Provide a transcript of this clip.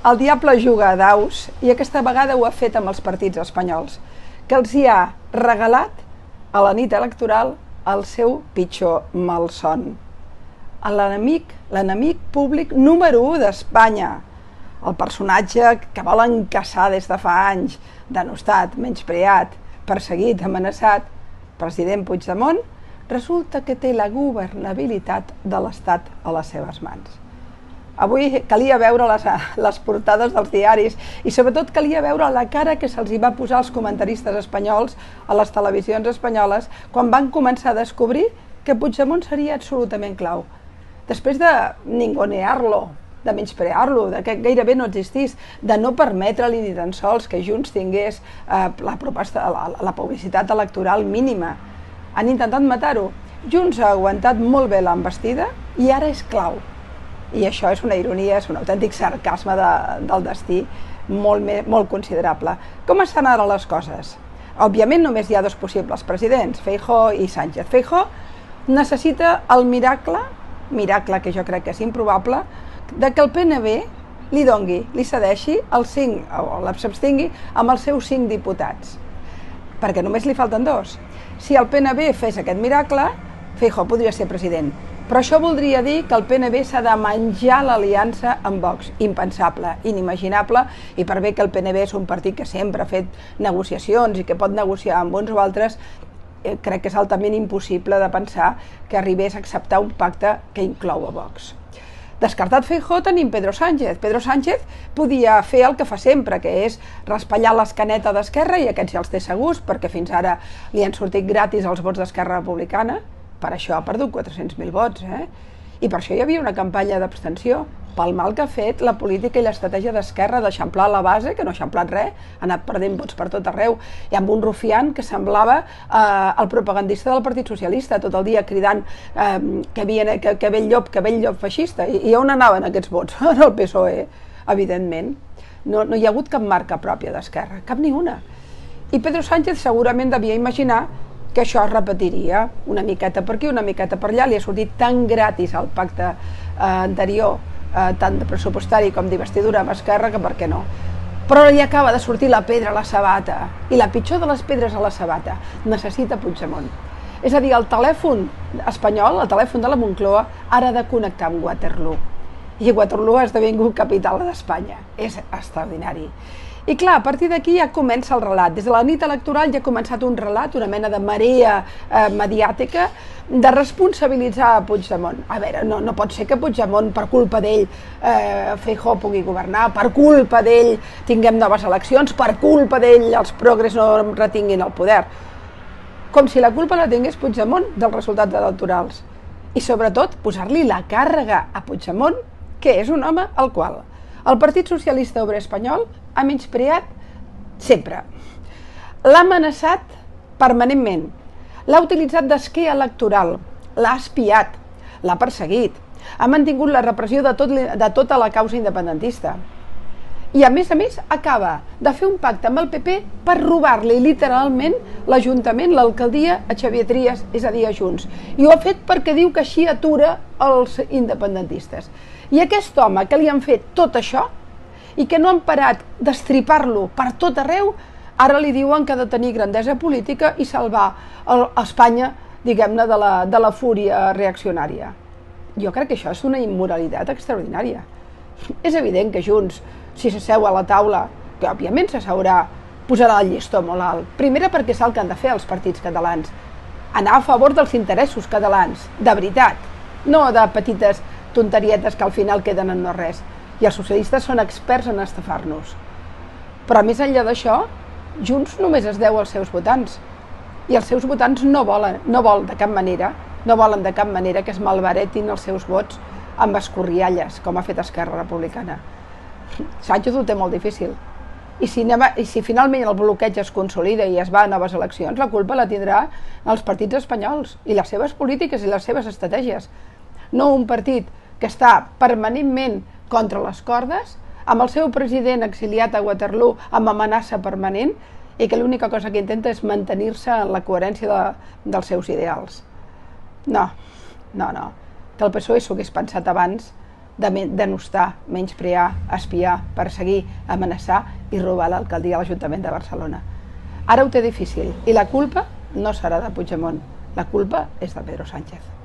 El diable juga a daus i aquesta vegada ho ha fet amb els partits espanyols, que els hi ha regalat a la nit electoral el seu pitjor malson. L'enemic públic número 1 d'Espanya, el personatge que volen caçar des de fa anys, denostat, menyspreat, perseguit, amenaçat, president Puigdemont, resulta que té la governabilitat de l'Estat a les seves mans. Avui calia veure les portades dels diaris i sobretot calia veure la cara que se'ls va posar als comentaristes espanyols a les televisions espanyoles quan van començar a descobrir que Puigdemont seria absolutament clau. Després de ningunear-lo, de menysprear-lo, de que gairebé no existís, de no permetre-li ni tan sols que Junts tingués la publicitat electoral mínima. Han intentat matar-ho. Junts ha aguantat molt bé l'envestida i ara és clau. I això és una ironia, és un autèntic sarcasme del destí molt considerable. Com estan ara les coses? Òbviament només hi ha dos possibles presidents, Feijóo i Sánchez. Feijóo necessita el miracle que jo crec que és improbable, de que el PNB li dongui, li cedeixi el 5, o l'abstingui amb els seus 5 diputats, perquè només li falten 2. Si el PNB fes aquest miracle, Feijóo podria ser president. Però això voldria dir que el PNB s'ha de menjar l'aliança amb Vox. Impensable, inimaginable, i per bé que el PNB és un partit que sempre ha fet negociacions i que pot negociar amb uns o altres, crec que és altament impossible de pensar que arribés a acceptar un pacte que inclou a Vox. Descartat Feijóo tenim Pedro Sánchez. Pedro Sánchez podia fer el que fa sempre, que és raspallar l'escaneta d'Esquerra, i aquests ja els té segurs, perquè fins ara li han sortit gratis els vots d'Esquerra Republicana. Per això ha perdut 400.000 vots, I per això hi havia una campanya d'abstenció, pel mal que ha fet la política i l'estratègia d'Esquerra d'eixamplar la base, que no ha eixamplat res, ha anat perdent vots per tot arreu, i amb un rufián que semblava el propagandista del Partit Socialista, tot el dia cridant que ve el llop feixista. I on anaven aquests vots? En el PSOE, evidentment. No hi ha hagut cap marca pròpia d'Esquerra, cap ni una. I Pedro Sánchez segurament devia imaginar que això es repetiria una miqueta per aquí, una miqueta per allà. Li ha sortit tan gratis el pacte anterior, tant de pressupostari com d'investidura amb Esquerra, que per què no? Però li acaba de sortir la pedra a la sabata, i la pitjor de les pedres a la sabata necessita Puigdemont. És a dir, el telèfon espanyol, el telèfon de la Moncloa, ara ha de connectar amb Waterloo. I Waterloo ha esdevingut capital d'Espanya. És extraordinari. I clar, a partir d'aquí ja comença el relat. Des de la nit electoral ja ha començat un relat, una mena de marea mediàtica, de responsabilitzar a Puigdemont. A veure, no pot ser que Puigdemont, per culpa d'ell, Feijóo pugui governar, per culpa d'ell tinguem noves eleccions, per culpa d'ell els progres no retinguin el poder. Com si la culpa la tingués Puigdemont dels resultats electorals. I sobretot posar-li la càrrega a Puigdemont, que és un home al qual el Partit Socialista Obrer Espanyol ha menyspreat sempre. L'ha amenaçat permanentment, l'ha utilitzat d'esquer electoral, l'ha espiat, l'ha perseguit, ha mantingut la repressió de tota la causa independentista. I a més, acaba de fer un pacte amb el PP per robar-li literalment l'Ajuntament, l'alcaldia a Xavier Trias, és a dir, a Junts. I ho ha fet perquè diu que així atura els independentistes. I aquest home que li han fet tot això i que no han parat d'estripar-lo per tot arreu, ara li diuen que ha de tenir grandesa política i salvar Espanya, diguem-ne, de la fúria reaccionària. Jo crec que això és una immoralitat extraordinària. És evident que Junts, si s'asseu a la taula, que òbviament s'asseurà, posarà el llistó molt alt. Primera, perquè és el que han de fer els partits catalans. Anar a favor dels interessos catalans, de veritat, no de petites tonterietes que al final queden en no res. I els socialistes són experts en estafar-nos. Però més enllà d'això, Junts només es deu als seus votants. I els seus votants no volen de cap manera que es malbaratin els seus vots amb escorrialles, com ha fet Esquerra Republicana. Sánchez ho té molt difícil. I si finalment el bloqueig es consolida i es va a noves eleccions, la culpa la tindrà els partits espanyols i les seves polítiques i les seves estratègies. No un partit que està permanentment contra les cordes, amb el seu president exiliat a Waterloo amb amenaça permanent i que l'única cosa que intenta és mantenir-se en la coherència dels seus ideals. No. Que el PSOE s'ho hagués pensat abans, denostar, menysprear, espiar, perseguir, amenaçar i robar l'alcaldia de l'Ajuntament de Barcelona. Ara ho té difícil i la culpa no serà de Puigdemont, la culpa és de Pedro Sánchez.